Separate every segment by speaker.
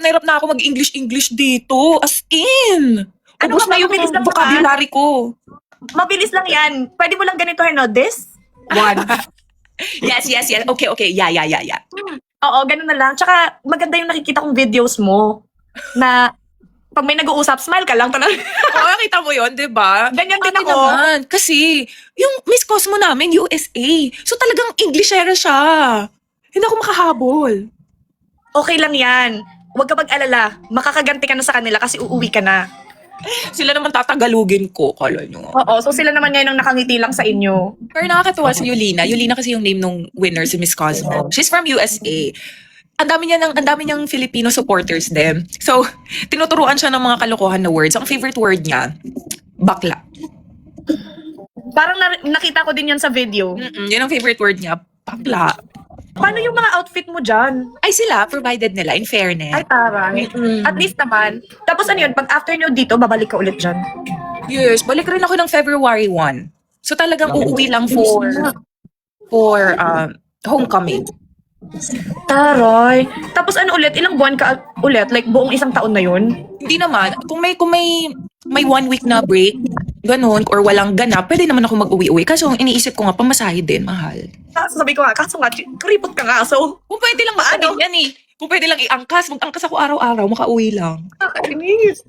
Speaker 1: na ako mag-English dito. As in.
Speaker 2: Ano
Speaker 1: Ubus
Speaker 2: ka ba?
Speaker 1: na yung
Speaker 2: Mabilis lang
Speaker 1: vocabulary ko.
Speaker 2: Mabilis lang yan. Pwede mo lang ganito, no? This, one.
Speaker 1: Yes. Okay. Yeah.
Speaker 2: Oo, ganun na lang. Tsaka maganda yung nakikita kong videos mo na pag may nag-uusap, smile ka lang talaga.
Speaker 1: Oo, nakita mo yun, di ba?
Speaker 2: Ganyan din
Speaker 1: Ate
Speaker 2: ako.
Speaker 1: naman. Kasi, yung Miss Cosmo namin, USA. So talagang Englishera siya. Hindi ako makahabol.
Speaker 2: Okay lang yan. Huwag ka mag-alala. Makakaganti ka na sa kanila kasi uuwi ka na.
Speaker 1: Sila naman tatagalugin ko, kala nyo.
Speaker 2: Oo, so sila naman ngayon ang nakangiti lang sa inyo.
Speaker 1: Pero nakakatuwa si Yulina. Yulina kasi yung name nung winner, si Miss Cosmo. She's from USA. Ang dami niyang Filipino supporters din. So, tinuturuan siya ng mga kalokohan na words. Ang favorite word niya, bakla.
Speaker 2: Parang nakita ko din yan sa video.
Speaker 1: Yun ang favorite word niya, bakla.
Speaker 2: Paano yung mga outfit mo dyan?
Speaker 1: Ay sila, provided nila, in fairness.
Speaker 2: Ay, taray. At least naman. Tapos ano yun, pag after nyo dito, babalik ka ulit dyan.
Speaker 1: Yes, balik rin ako ng February 1. So talagang uuwi lang for homecoming.
Speaker 2: Taray. Tapos ano ulit, ilang buwan ka ulit? Like buong isang taon na yun?
Speaker 1: Hindi naman, kung may 1 week na break, ganun, or walang ganap, pwede naman ako mag-uwi-uwi. Kaso ang iniisip ko nga, pamasahe din, mahal.
Speaker 2: Kaso sabi ko nga, kuripot ka nga. So,
Speaker 1: Kung pwede lang maano yan eh. Kung pwede lang iangkas, mag-angkas ako araw-araw, makauwi lang.
Speaker 2: nakakainis.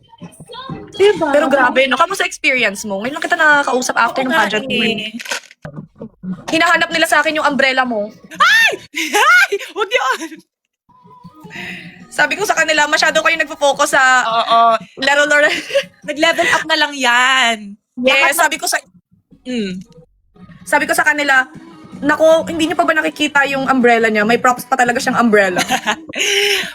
Speaker 1: Diba?
Speaker 2: Pero grabe, no? Kamusta experience mo? Ngayon lang kita nakakausap after ng pageant mo. Hinahanap nila sa akin yung umbrella mo.
Speaker 1: Ay! Huwag yun!
Speaker 2: Sabi ko sa kanila, masyado kayo nagpo-focus sa
Speaker 1: Oo.
Speaker 2: laro.
Speaker 1: Nag-level up na lang yan.
Speaker 2: Yes, sabi ko sa kanila, nako, hindi niyo pa ba nakikita yung umbrella niya? May props pa talaga siyang umbrella.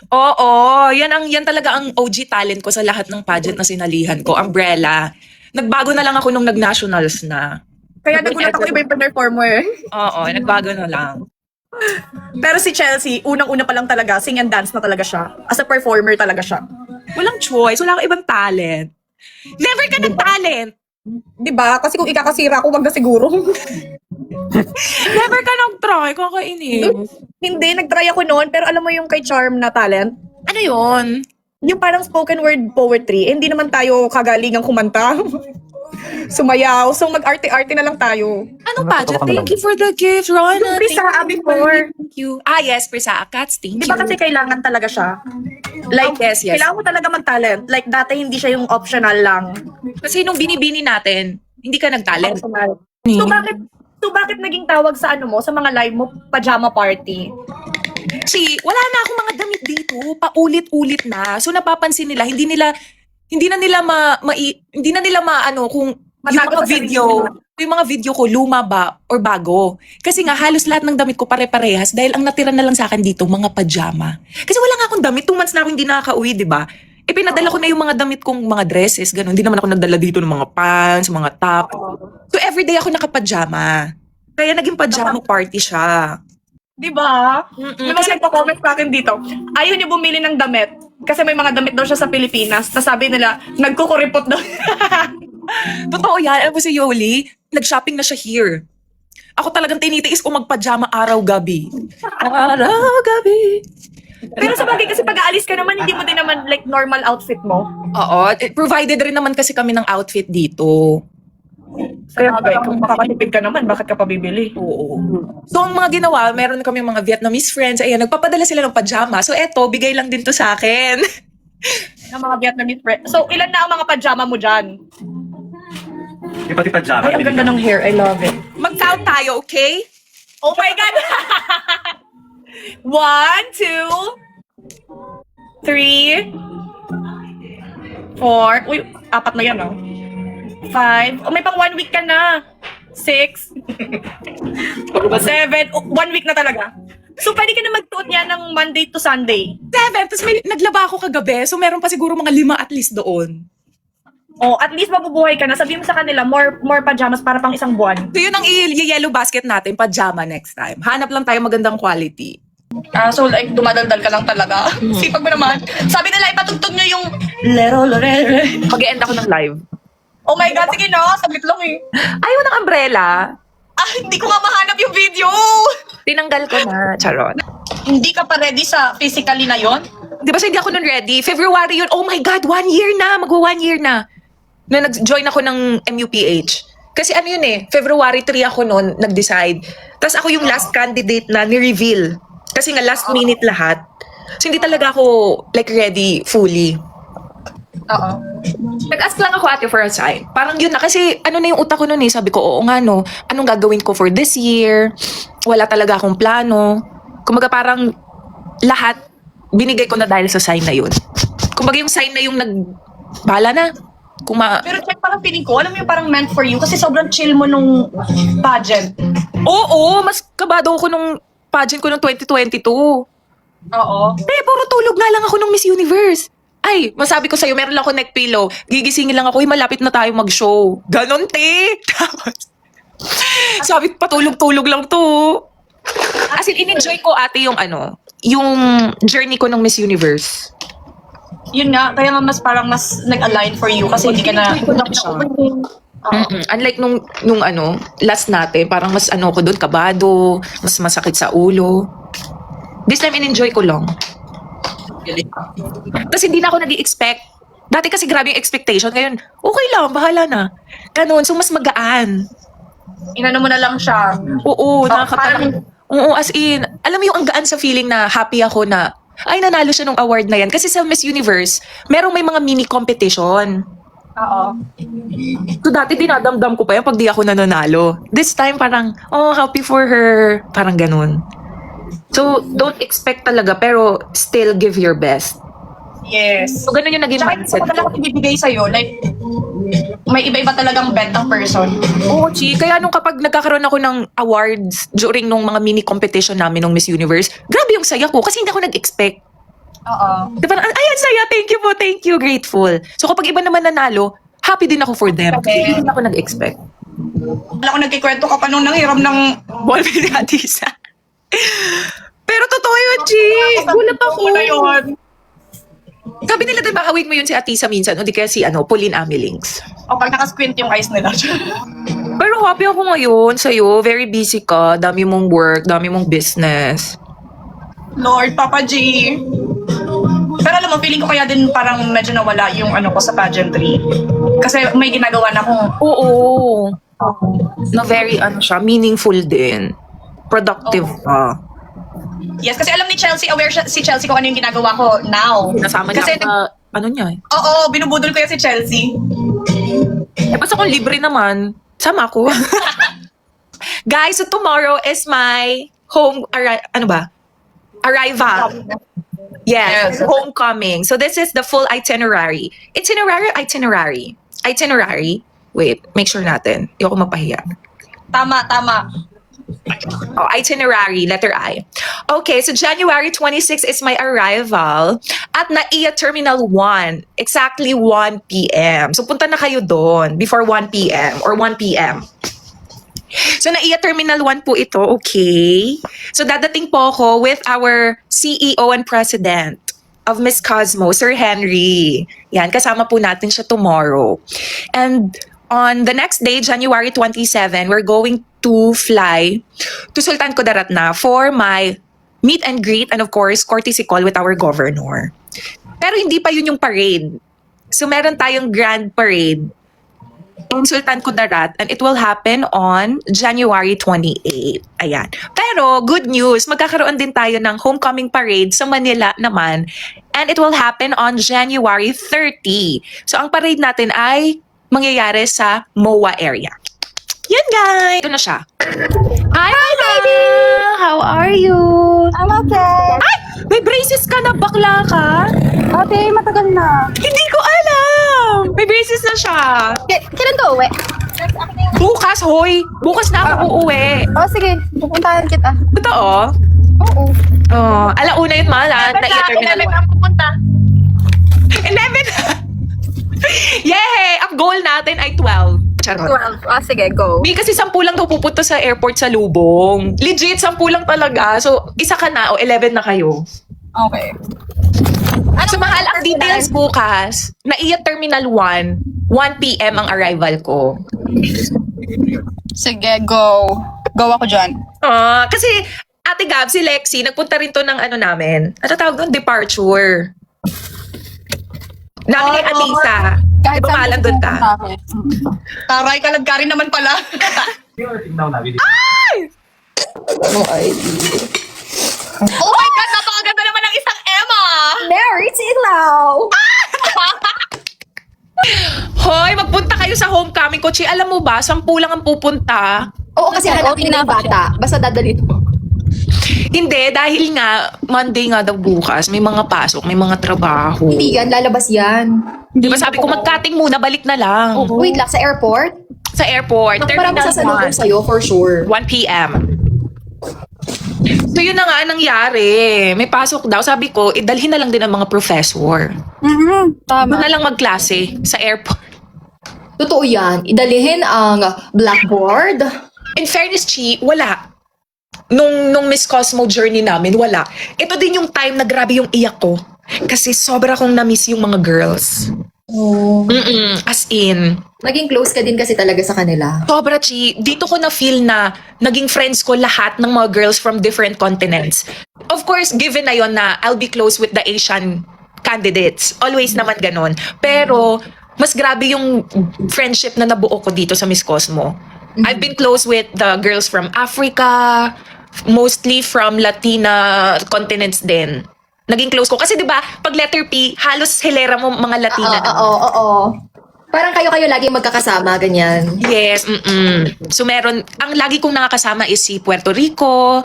Speaker 1: Oo, yan talaga ang OG talent ko sa lahat ng pageant na sinalihan ko, umbrella. Nagbago na lang ako nung nag-nationals na.
Speaker 2: Kaya nagulat ako iba yung performer.
Speaker 1: Oo, nagbago na lang.
Speaker 2: Pero si Chelsea, unang-una pa lang talaga, sing and dance na talaga siya. As a performer talaga siya.
Speaker 1: Walang choice, wala akong ibang talent. Never ka nag-talent.
Speaker 2: Diba? Kasi kung ikakasira ako, wag na siguro.
Speaker 1: Never ka nag-try, kakainis.
Speaker 2: Hindi, nag-try ako noon, pero alam mo yung kay Charm na talent?
Speaker 1: Ano yun?
Speaker 2: Yung parang spoken word poetry, hindi naman tayo kagalingang kumanta. Sumayaw. So mag-arte-arte na lang tayo.
Speaker 1: Anong pageant? Thank you for the gift, Rana.
Speaker 2: Prisa, before.
Speaker 1: Thank you. Ah, yes, Prisa Cats. Thank
Speaker 2: Di
Speaker 1: you.
Speaker 2: ba kasi kailangan talaga siya? Like,
Speaker 1: Yes.
Speaker 2: kailangan mo talaga mag-talent. Like, dati hindi siya yung optional lang.
Speaker 1: Kasi nung binibini natin, hindi ka nag-talent.
Speaker 2: Optional. So bakit naging tawag sa ano mo, sa mga live mo, pajama party?
Speaker 1: Kasi wala na akong mga damit dito. Paulit-ulit na. So napapansin nila, hindi na nila maano kung yung
Speaker 2: Matago
Speaker 1: mga
Speaker 2: sa
Speaker 1: video,
Speaker 2: sarili
Speaker 1: yung mga video ko luma ba or bago. Kasi nga halos lahat ng damit ko pare-parehas dahil ang natira na lang sa akin dito mga pajama. Kasi wala nga akong damit, 2 months na ako hindi nakaka-uwi, 'di ba? Pinadala ko na yung mga damit kong mga dresses, ganun. Hindi naman ako nagdala dito ng mga pants, mga top. So everyday ako nakapajama. Kaya naging pajama party siya.
Speaker 2: Di ba? May mga nagpa-comment sa akin dito. Ayaw niya bumili ng damit. Kasi may mga damit daw siya sa Pilipinas. Tapos sabi nila, nagkukuripot daw.
Speaker 1: Totoo yan. Alam mo si Yoli, nag-shopping na siya here. Ako talagang tinitiis ko magpajama araw-gabi. Araw-gabi.
Speaker 2: Pero sa bagay kasi pag aalis ka naman, hindi mo din naman like normal outfit mo.
Speaker 1: Oo. Provided rin naman kasi kami ng outfit dito.
Speaker 2: Kaya kung makakatipid ka naman, bakit ka pa bibili?
Speaker 1: Oo. So, ang mga ginawa, meron kami mga Vietnamese friends. Ayan, nagpapadala sila ng pajama. So, eto, bigay lang din to sa akin.
Speaker 2: Ng mga Vietnamese friends. So, ilan na ang mga pajama mo dyan?
Speaker 3: Di pati pajama.
Speaker 2: Ay, ang ganda ng hair. I love it.
Speaker 1: Mag-count tayo, okay?
Speaker 2: Oh my God! 1, 2, 3, 4. Uy, 4 na yan, oh. 5. Oh, may pang 1 week ka na. 6. 7. 1 week na talaga. So, pwede ka na magtuot niya ng Monday to Sunday.
Speaker 1: 7. Tapos may naglaba ako kagabi. So, meron pa siguro mga 5 at least doon.
Speaker 2: Oh, at least mabubuhay ka na. Sabihin mo sa kanila, more pajamas para pang isang buwan.
Speaker 1: So, yun ang i-yellow basket natin, pajama next time. Hanap lang tayo magandang quality.
Speaker 2: So, like, dumadaldal ka lang talaga. Sipag mo naman. Sabi nila, ipatugtog nyo yung lero.
Speaker 1: Mag-e-end ako ng live.
Speaker 2: Oh my God, sige no. Saglit lang eh.
Speaker 1: Ayaw ng umbrella.
Speaker 2: Ah, hindi ko nga mahanap yung video.
Speaker 1: Tinanggal ko na. Charot.
Speaker 2: Hindi ka pa ready sa physically na yon?
Speaker 1: Di ba hindi ako nun ready? February yun. Oh my God, 1 year na. Magwa 1 year na. Na nag-join ako ng MUPH. Kasi ano yun eh, February 3 ako nun, nag-decide. Tapos ako yung last candidate na ni-reveal. Kasi nga last minute lahat. So hindi talaga ako like ready fully.
Speaker 2: Oo.
Speaker 1: Nag-ask lang ako ate for a sign. Parang yun na. Kasi ano na yung utak ko nun eh. Sabi ko, oo nga no. Anong gagawin ko for this year? Wala talaga akong plano. Kumbaga parang lahat binigay ko na dahil sa sign na yun. Kumbaga yung sign na yung bahala na.
Speaker 2: Pero check, parang feeling ko, alam mo yung parang meant for you kasi sobrang chill mo nung pageant.
Speaker 1: Oo, mas kabado ako nung pageant ko nung 2022.
Speaker 2: Oo.
Speaker 1: Puro tulog nga lang ako nung Miss Universe. Ay, masabi ko sa'yo, meron lang ako neck pillow. Gigisingin lang ako, malapit na tayo mag-show. Ganon, te. Tapos, sabi, patulog-tulog lang to. As in, in-enjoy ko ate yung yung journey ko nung Miss Universe.
Speaker 2: Yun nga, kaya nga mas parang mas nag-align for you kasi hindi ka na...
Speaker 1: In-enjoy ko lang siya. Unlike nung last natin, parang mas ko doon, kabado, mas masakit sa ulo. This time, in-enjoy ko lang. Tapos hindi na ako nag-i-expect. Dati kasi grabe yung expectation. Ngayon, okay lang, bahala na. Ganon, so mas magaan.
Speaker 2: Inano mo na lang siya.
Speaker 1: Oo,
Speaker 2: parang-
Speaker 1: Oo, as in, alam mo yung ang gaan sa feeling na happy ako na, ay nanalo siya nung award na yan. Kasi sa Miss Universe, may mga mini competition.
Speaker 2: Oo.
Speaker 1: So dati dinadamdam ko pa yan pag di ako nananalo. This time parang, oh, happy for her. Parang ganun. So, don't expect talaga, pero still give your best.
Speaker 2: Yes.
Speaker 1: So, ganun yung naging
Speaker 2: Tsaka
Speaker 1: mindset
Speaker 2: hindi ko talaga ibibigay sa'yo. Like, may iba-iba talagang bet ang person.
Speaker 1: Oo, Chi. Kaya nung kapag nagkakaroon ako ng awards during nung mga mini competition namin ng Miss Universe, grabe yung saya ko kasi hindi ako nag-expect.
Speaker 2: Oo.
Speaker 1: Diba? Ay, ang saya. Thank you po. Thank you. Grateful. So, kapag iba naman nanalo, happy din ako for them. Kasi hindi ako nag-expect.
Speaker 2: Wala ko nagkikwento ka pa nung nanghiram ng...
Speaker 1: Ball ni Atisa. Pero totoo yun, Chi. Gulat ako.
Speaker 2: Wala yun.
Speaker 1: Sabi nila, diba, hawig mo yun si Atisa minsan, o di kaya si Pauline Amilings.
Speaker 2: O pag nakasquint yung eyes nila.
Speaker 1: Pero happy ako ngayon sa'yo. Very busy ka. Dami mong work, dami mong business.
Speaker 2: Lord, Papa G. Pero alam mo, feeling ko kaya din parang medyo nawala yung ko sa pageantry. Kasi may ginagawa na akong...
Speaker 1: Oo. Na very, siya, meaningful din. Productive pa.
Speaker 2: Yes, kasi alam ni Chelsea, aware si Chelsea kung ano yung ginagawa ko now.
Speaker 1: Nasama
Speaker 2: Kasi
Speaker 1: niya ako niya eh.
Speaker 2: Oo, binubudol ko yan si Chelsea.
Speaker 1: Basta kung libre naman, sama ako. Guys, so tomorrow is my arrival. Yes, homecoming. So this is the full itinerary. Itinerary. Wait, make sure natin. Hindi ako mapahiya.
Speaker 2: Tama.
Speaker 1: Oh, itinerary, letter I. Okay, so January 26 is my arrival at NAIA Terminal 1, exactly 1 p.m. So punta na kayo doon before 1 p.m. or 1 p.m. So NAIA Terminal 1 po ito, okay? So dadating po ako with our CEO and President of Miss Cosmo, Sir Henry. Yan, kasama po natin siya tomorrow. And on the next day, January 27, we're going to fly to Sultan Kudarat na for my meet and greet and of course, courtesy call with our governor. Pero hindi pa yun yung parade. So meron tayong grand parade in Sultan Kudarat and it will happen on January 28. Ayan. Pero good news, magkakaroon din tayo ng homecoming parade sa Manila naman and it will happen on January 30. So ang parade natin ay mangyayari sa MOA area. Yan guys! Ito na siya. Hi baby! How are you?
Speaker 4: I'm okay.
Speaker 1: Ay! May braces ka na, bakla ka?
Speaker 4: Ate, matagal na.
Speaker 1: Hindi ko alam! May braces na siya.
Speaker 4: Kailan ka uwi?
Speaker 1: Bukas, hoy! Bukas na ako uuwi.
Speaker 4: Oh, sige. Pupuntahan kita.
Speaker 1: Totoo?
Speaker 4: Oo.
Speaker 1: Oh, alauna yun, mahal.
Speaker 2: Kailan ang pupunta?
Speaker 1: 11! Yay! Ang goal natin ay 12. Charot.
Speaker 4: 12. Ah, sige, go.
Speaker 1: May kasi 10 lang daw pupunta sa airport sa Lubong. Legit, 10 lang talaga. So, isa ka na o 11 na kayo.
Speaker 4: Okay.
Speaker 1: So, mahal, ang details bukas, NAIA Terminal 1, 1 p.m. ang arrival ko.
Speaker 4: Sige, go. Go ako dyan.
Speaker 1: Kasi, Ate Gab, si Lexi, nagpunta rin to ng ano namin. Ano tawag doon? Departure. Namin ni Alisa.
Speaker 4: Kahit
Speaker 1: Di ba maalam doon ka?
Speaker 2: Taray, kalagkarin naman pala. Oh my God, napakaganda naman ng isang Emma!
Speaker 4: Mary Tilaw!
Speaker 1: Hoy, magpunta kayo sa homecoming ko. Chi, alam mo ba, 10 lang ang pupunta.
Speaker 4: Oo, kasi hanapin na yung bata. Basta dadalhin mo.
Speaker 1: Hindi, dahil nga, Monday nga daw bukas, may mga pasok, may mga trabaho.
Speaker 4: Hindi yan, lalabas yan.
Speaker 1: Di ba sabi ko, mag-cutting muna, balik na lang.
Speaker 4: Wait lang, sa airport?
Speaker 1: Sa airport,
Speaker 4: Marami
Speaker 1: terminal
Speaker 4: sasalubong
Speaker 1: 1,
Speaker 4: sa'yo, for sure.
Speaker 1: 1 p.m. So yun na nga ang nangyari. May pasok daw. Sabi ko, idalhin na lang din ang mga professor.
Speaker 4: Tama.
Speaker 1: Doon na lang magklase sa airport.
Speaker 4: Totoo yan. Idalihin ang blackboard.
Speaker 1: In fairness, Chi, wala. Nung Miss Cosmo journey namin, wala. Ito din yung time na grabe yung iyak ko. Kasi sobra kong na-miss yung mga girls.
Speaker 4: Oh.
Speaker 1: As in,
Speaker 4: Naging close ka din kasi talaga sa kanila.
Speaker 1: sobra, Chi. Dito ko na-feel na naging friends ko lahat ng mga girls from different continents. Of course, given na yon na I'll be close with the Asian candidates. Always naman ganon. Pero, mas grabe yung friendship na nabuo ko dito sa Miss Cosmo. I've been close with the girls from Africa, mostly from Latina continents din. Naging close ko. Kasi 'di ba, pag letter P, halos hilera mo mga Latina.
Speaker 4: Oo. Parang kayo lagi magkakasama, ganyan.
Speaker 1: Yes, So meron, ang lagi kong nakakasama is si Puerto Rico,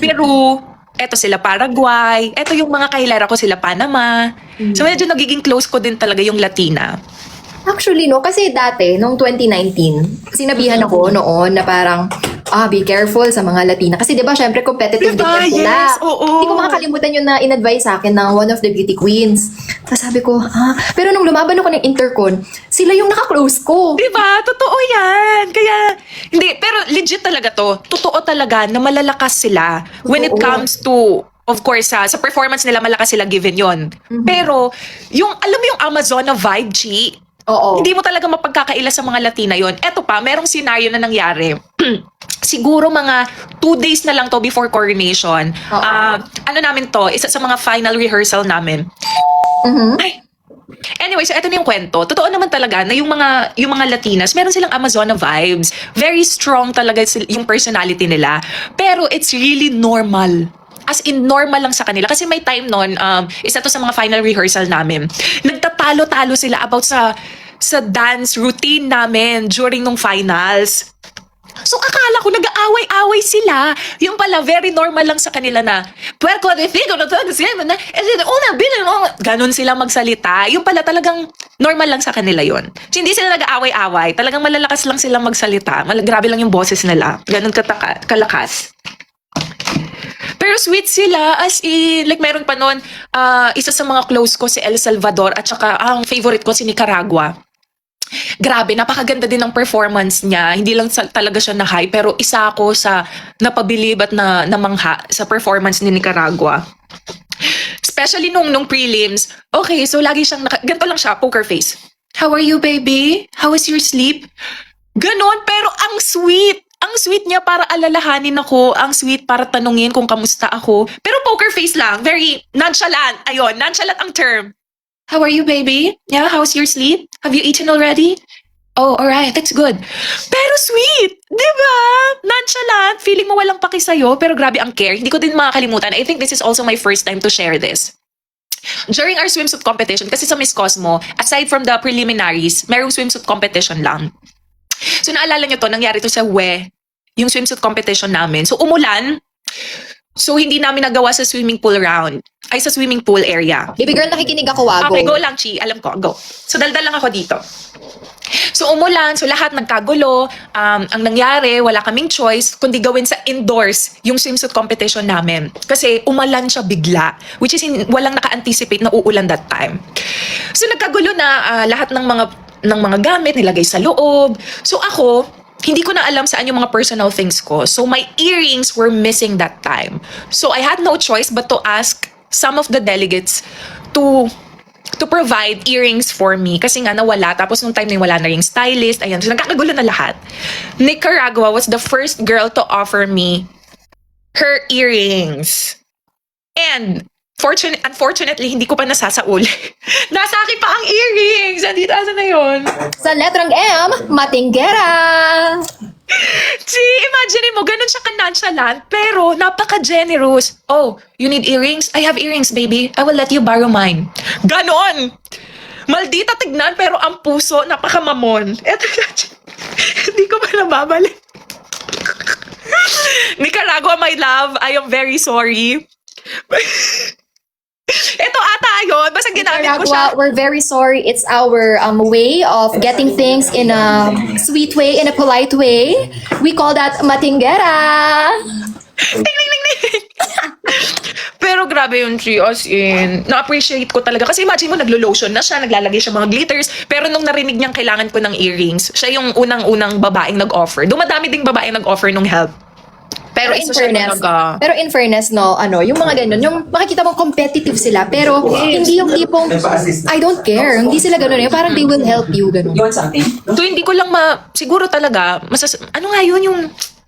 Speaker 1: Peru, eto sila Paraguay, eto yung mga kahilera ko sila Panama. So medyo nagiging close ko din talaga yung Latina.
Speaker 4: Actually, no, kasi dati, noong 2019, sinabihan ako noon na parang, be careful sa mga Latina. Kasi di ba, syempre, competitive din
Speaker 1: Diba?
Speaker 4: yan sila.
Speaker 1: Yes, oo.
Speaker 4: Hindi ko makakalimutan yun na in-advise sa akin ng one of the beauty queens. Tapos sabi ko, pero nung lumaban ako ng intercon, sila yung naka-close ko.
Speaker 1: Diba? Totoo yan. Kaya, hindi, pero legit talaga to. Totoo talaga na malalakas sila when it
Speaker 4: Totoo.
Speaker 1: comes to, of course, sa performance nila, malakas sila given yon. Pero, yung, alam mo yung Amazona vibe, Chi?
Speaker 4: Oo.
Speaker 1: Hindi mo talaga mapagkakaila sa mga Latina yon. Eto pa, merong scenario na nangyari. Siguro mga 2 days na lang to before coronation.
Speaker 4: Oo.
Speaker 1: Ano namin to, isa sa mga final rehearsal namin. Ay. Anyway, so eto na yung kwento. Totoo naman talaga na yung mga Latinas, meron silang Amazona vibes. Very strong talaga yung personality nila. Pero it's really normal. As in, normal lang sa kanila. Kasi may time nun, isa to sa mga final rehearsal namin. Nagtatalo-talo sila about sa dance routine namin during nung finals. So, akala ko nag-aaway-away sila. Yung pala, very normal lang sa kanila na, puerco de figo, ganon sila magsalita. Yung pala talagang normal lang sa kanila yon. So, hindi sila nag-aaway-away. Talagang malalakas lang sila magsalita. Grabe lang yung boses nila. Ganon kalakas. Pero sweet sila, as in, like meron pa noon, isa sa mga close ko si El Salvador at saka ang favorite ko si Nicaragua. Grabe, napakaganda din ng performance niya. Hindi lang talaga siya na high, pero isa ako sa napabilib at namangha sa performance ni Nicaragua. Especially nung prelims. Okay, so lagi siyang, ganito lang siya, poker face. How are you, baby? How was your sleep? Ganon, pero ang sweet. Ang sweet niya para alalahanin ako. Ang sweet para tanungin kung kamusta ako. Pero poker face lang. Very nonchalant. Ayun, nonchalant ang term. How are you, baby? Yeah, how's your sleep? Have you eaten already? Oh, alright, that's good. Pero sweet! Diba? Nonchalant. Feeling mo walang paki sa'yo, pero grabe ang care. Hindi ko din makakalimutan. I think this is also my first time to share this. During our swimsuit competition, kasi sa Miss Cosmo, aside from the preliminaries, merong swimsuit competition lang. So naalala nyo to, nangyari to sa yung swimsuit competition namin. So umulan, so hindi namin nagawa sa swimming pool sa swimming pool area.
Speaker 4: Baby girl, nakikinig ako, wago.
Speaker 1: Okay, go lang, Chi. Alam ko, go. So daldal lang ako dito. So umulan, so lahat nagkagulo. Ang nangyari, wala kaming choice kundi gawin sa indoors yung swimsuit competition namin. Kasi umalan siya bigla, which is walang naka-anticipate na uulan that time. So nagkagulo na lahat ng mga gamit nilagay sa loob. So ako, hindi ko na alam saan yung mga personal things ko. So my earrings were missing that time. So I had no choice but to ask some of the delegates to provide earrings for me kasi nga nawala. Tapos nung time na wala na ring stylist. Ayan, so nagkakagulo na lahat. Nicaragua was the first girl to offer me her earrings. And unfortunately, hindi ko pa nasasauli. Nasa akin pa ang earrings. Andito, asa na yun?
Speaker 4: Sa letrang M, matinggera!
Speaker 1: See, imagine mo, ganun siya ka-nonchalant, pero napaka-generous. Oh, you need earrings? I have earrings, baby. I will let you borrow mine. Ganon! Maldita tignan, pero ang puso, napaka-mamon. Eto, hindi ko pa nababalik. Nicaragua, my love, I am very sorry. Ito ata yun. Basta ginamit ko siya.
Speaker 4: Nicaragua, we're very sorry. It's our way of getting things in a sweet way, in a polite way. We call that matinggera.
Speaker 1: Ting, ting, ting, ting. Pero grabe yung tree, as in, na-appreciate ko talaga. Kasi imagine mo, naglo-lotion na siya, naglalagay siya mga glitters. Pero nung narinig niyang kailangan ko ng earrings, siya yung unang-unang babaeng nag-offer. Dumadami ding babaeng nag-offer nung help. Pero isa siya talaga.
Speaker 4: Pero in fairness, no, yung mga ganun, yung makikita mong competitive sila, pero hindi yung tipong, I don't care, hindi sila ganun, yung parang they will help you, ganun.
Speaker 1: So, hindi ko lang siguro talaga, ano nga yun yung,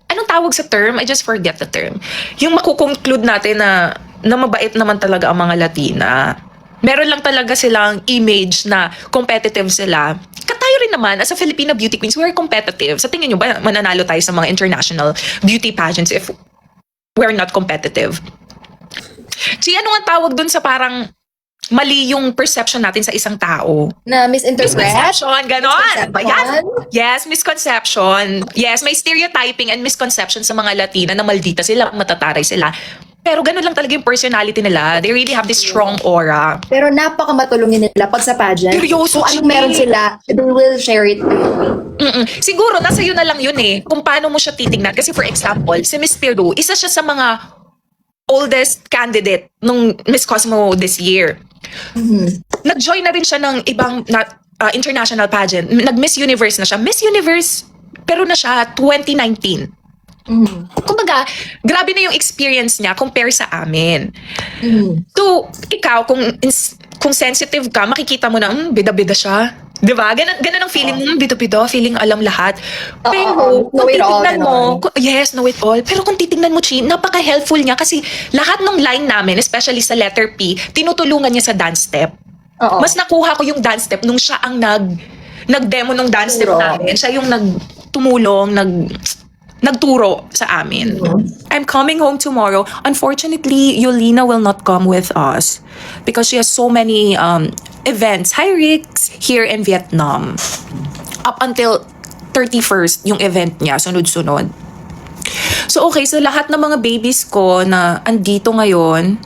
Speaker 1: anong tawag sa term? I just forget the term. Yung makukonclude natin na mabait naman talaga ang mga Latina. Meron lang talaga silang image na competitive sila. Tayo rin naman, as a Filipino beauty queens, we're competitive. Sa tingin nyo ba, mananalo tayo sa mga international beauty pageants if we're not competitive? Si ano nga tawag dun sa parang mali yung perception natin sa isang tao?
Speaker 4: Na misinterpret?
Speaker 1: Misconception, ganon.
Speaker 4: Misconception?
Speaker 1: Yan. Yes, misconception. Yes, may stereotyping and misconception sa mga Latina na maldita sila, matataray sila. Pero ganun lang talaga yung personality nila. They really have this strong aura.
Speaker 4: Pero napakamatulungin nila pag sa pageant.
Speaker 1: Seryoso,
Speaker 4: Kung anong
Speaker 1: Chidi.
Speaker 4: meron sila, they will share it.
Speaker 1: Siguro, nasa iyo na lang yun eh. Kung paano mo siya titignan. Kasi for example, si Miss Peru, isa siya sa mga oldest candidate nung Miss Cosmo this year. Nag-join na rin siya ng ibang international pageant. Nag-Miss Universe na siya. Miss Universe, pero na siya 2019. Kumbaga, grabe na yung experience niya compare sa amin. So, ikaw, kung sensitive ka, makikita mo na, bida-bida siya. Diba? Ganun ang feeling mo, bida-bida, feeling alam lahat. Pero,
Speaker 4: know
Speaker 1: kung
Speaker 4: it all,
Speaker 1: titignan mo,
Speaker 4: ganon.
Speaker 1: yes, know it all. Pero kung titignan mo, Chi, napaka-helpful niya kasi lahat ng line namin, especially sa letter P, tinutulungan niya sa dance step.
Speaker 4: Oo.
Speaker 1: Mas nakuha ko yung dance step nung siya ang nag-demo ng dance step
Speaker 4: Turo.
Speaker 1: namin. Siya yung nagtumulong, nagturo sa amin. I'm coming home tomorrow. Unfortunately, Yolina will not come with us because she has so many events, high risks here in Vietnam. Up until 31st, yung event niya, sunod-sunod. So okay, so lahat ng mga babies ko na andito ngayon,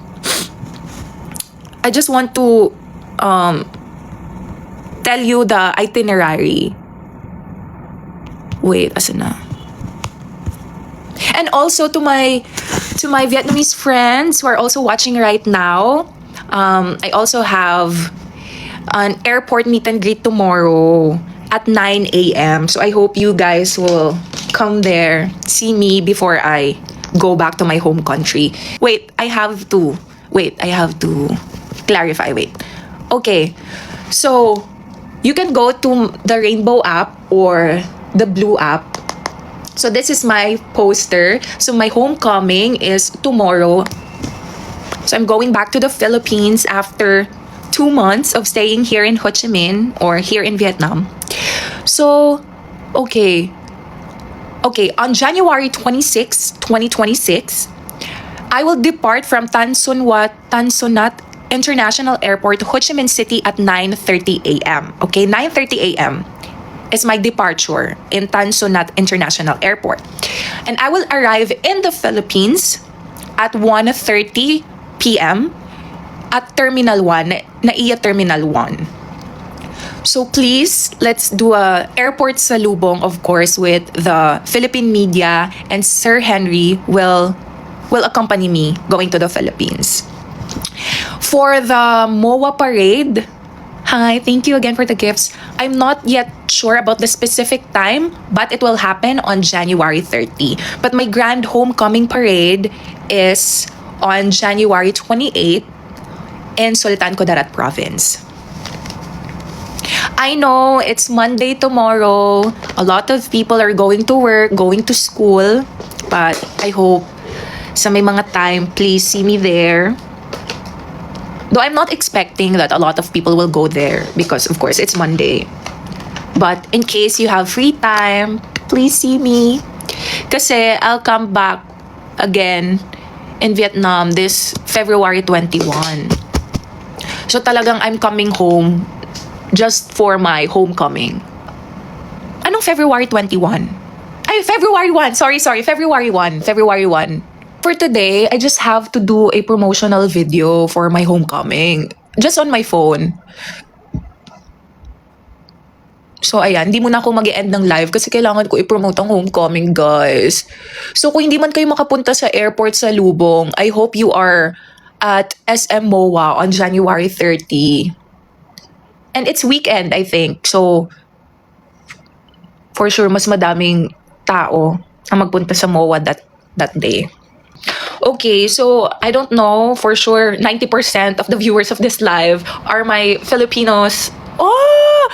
Speaker 1: I just want to tell you the itinerary. Wait, asan na? And also to my Vietnamese friends who are also watching right now, I also have an airport meet and greet tomorrow at 9 a.m. So I hope you guys will come there, see me before I go back to my home country. Wait, I have to clarify. Wait. Okay. So you can go to the Rainbow app or the Blue app. So this is my poster. So my homecoming is tomorrow. So I'm going back to the Philippines after 2 months of staying here in Ho Chi Minh or here in Vietnam. So, okay, on January 26, 2026, I will depart from Tan Son Nhat International Airport, Ho Chi Minh City at 9:30 a.m. Okay, 9:30 a.m. is my departure in Tan Son Nhat International Airport. And I will arrive in the Philippines at 1:30 p.m. at Terminal 1, NAIA Terminal 1. So please, let's do a airport salubong, of course, with the Philippine media, and Sir Henry will accompany me going to the Philippines. For the MOA parade, hi, thank you again for the gifts. I'm not yet sure about the specific time, but it will happen on January 30. But my grand homecoming parade is on January 28 in Sultan Kudarat Province. I know it's Monday tomorrow. A lot of people are going to work, going to school, but I hope sa may mga time, please see me there. Though I'm not expecting that a lot of people will go there because of course it's Monday. But in case you have free time, please see me. Kasi I'll come back again in Vietnam this February 21. So talagang I'm coming home just for my homecoming. Anong February 21? Ay, February 1. Sorry. February 1. For today, I just have to do a promotional video for my homecoming. Just on my phone. So, ayan. Hindi muna ako mag-e-end ng live kasi kailangan ko i-promote ang homecoming, guys. So, kung hindi man kayo makapunta sa airport sa Lubong, I hope you are at SM MOA on January 30. And it's weekend, I think. So, for sure, mas madaming tao ang magpunta sa MOA that day. Okay, so I don't know for sure 90% of the viewers of this live are my Filipinos. Oh!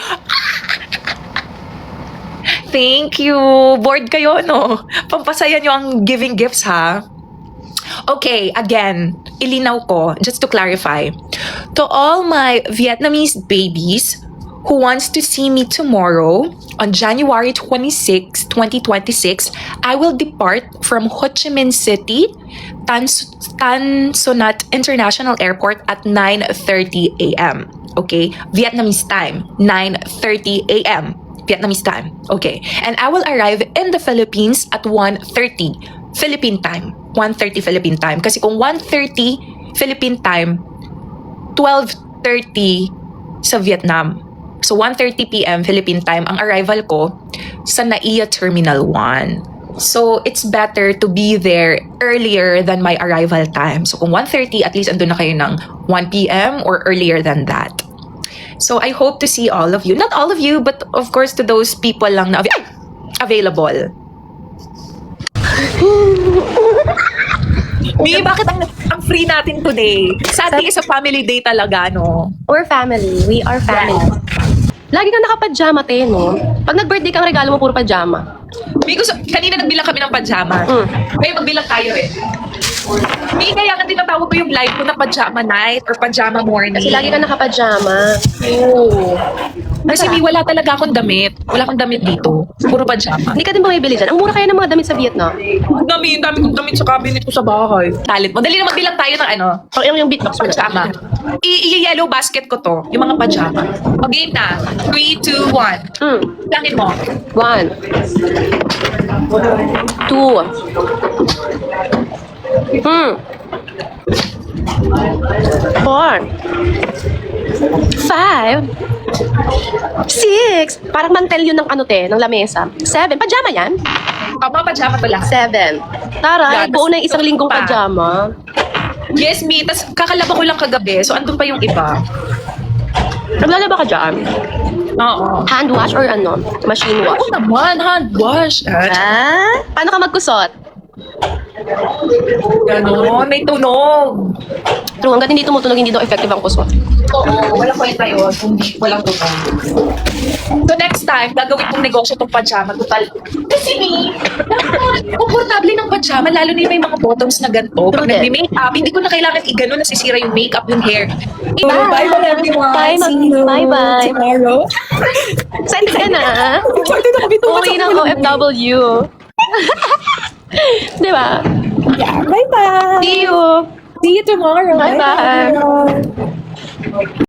Speaker 1: Thank you. Bored kayo, no? Pampasaya nyo ang giving gifts, ha? Okay, again, ilinaw ko, just to clarify. To all my Vietnamese babies who wants to see me tomorrow, on January 26, 2026, I will depart from Ho Chi Minh City, Tan Sonat International Airport at 9:30 a.m. Okay? Vietnamese time, 9:30 a.m. Vietnamese time. Okay. And I will arrive in the Philippines at 1:30 Philippine time. 1:30 Philippine time. Kasi kung 1:30 Philippine time, 12:30 sa Vietnam. So, 1:30 p.m. Philippine time ang arrival ko sa NAIA Terminal 1. So, it's better to be there earlier than my arrival time. So, kung 1:30, at least andun na kayo ng 1 p.m. or earlier than that. So, I hope to see all of you. Not all of you, but of course to those people lang na available. Mi, bakit ang free natin today? Sadly, is a family day talaga, no?
Speaker 5: We're family. We are family. Lagi kang naka-pajama, te, no? Pag nag-birthday kang regalo mo, puro pajama.
Speaker 1: Mi, kanina nagbilang kami ng pajama. Kaya magbilang tayo eh. Mi, kaya nga tinatawag ko yung live ko na pajama night or pajama morning.
Speaker 5: Kasi lagi kang naka-pajama. Oo.
Speaker 1: Kasi Mi, wala talaga akong damit. Wala akong damit dito. Puro pajama.
Speaker 5: Hindi ka din bumibili dyan. Ang mura kaya ng mga damit sa Vietnam.
Speaker 1: Ang dami kong damit sa cabinet ko sa bahay. Talent mo. Dali na magbilang tayo ng ano,
Speaker 5: Pag yung beatbox mo na.
Speaker 1: pajama. I-yellow basket ko to, yung mga pajama. Okay na. 3, 2, 1. Langin mo.
Speaker 5: 1 2 4 5 6 Parang mantel yun ng ano, te, ng lamesa. 7 Pajama yan?
Speaker 1: Mga pajama pala.
Speaker 5: 7 Taray,
Speaker 1: Yeah,
Speaker 5: buo na yung isang linggong
Speaker 1: pa.
Speaker 5: pajama.
Speaker 1: Yes, Mi. Tapos kakalaba ko lang kagabi. So, andun pa yung iba.
Speaker 5: Naglalaba ka dyan?
Speaker 1: Oo.
Speaker 5: Hand wash or ano? Machine wash?
Speaker 1: Ako naman, hand wash.
Speaker 5: Paano ka magkusot?
Speaker 1: Ganon, may tunog.
Speaker 5: True, hanggat hindi tumutunog, hindi daw effective ang kusot.
Speaker 1: Oo, walang kwenta yun. Kung walang tunog. So next time, gagawin kong negosyo itong pajama. Total. Kasi Mi, komportable ng pajama, lalo na yung may mga bottoms na ganito. Pag
Speaker 5: True din.
Speaker 1: nag-makeup, hindi ko na kailangan i-ganon, nasisira yung makeup, yung hair.
Speaker 5: Bye.
Speaker 1: everyone.
Speaker 5: Bye,
Speaker 1: See you
Speaker 5: bye-bye.
Speaker 1: tomorrow.
Speaker 5: Saan ka na?
Speaker 1: Excited na kami
Speaker 5: Uwi ng OFW. Di ba?
Speaker 1: Yeah, bye-bye.
Speaker 5: See you!
Speaker 1: See you tomorrow.
Speaker 5: Bye-bye.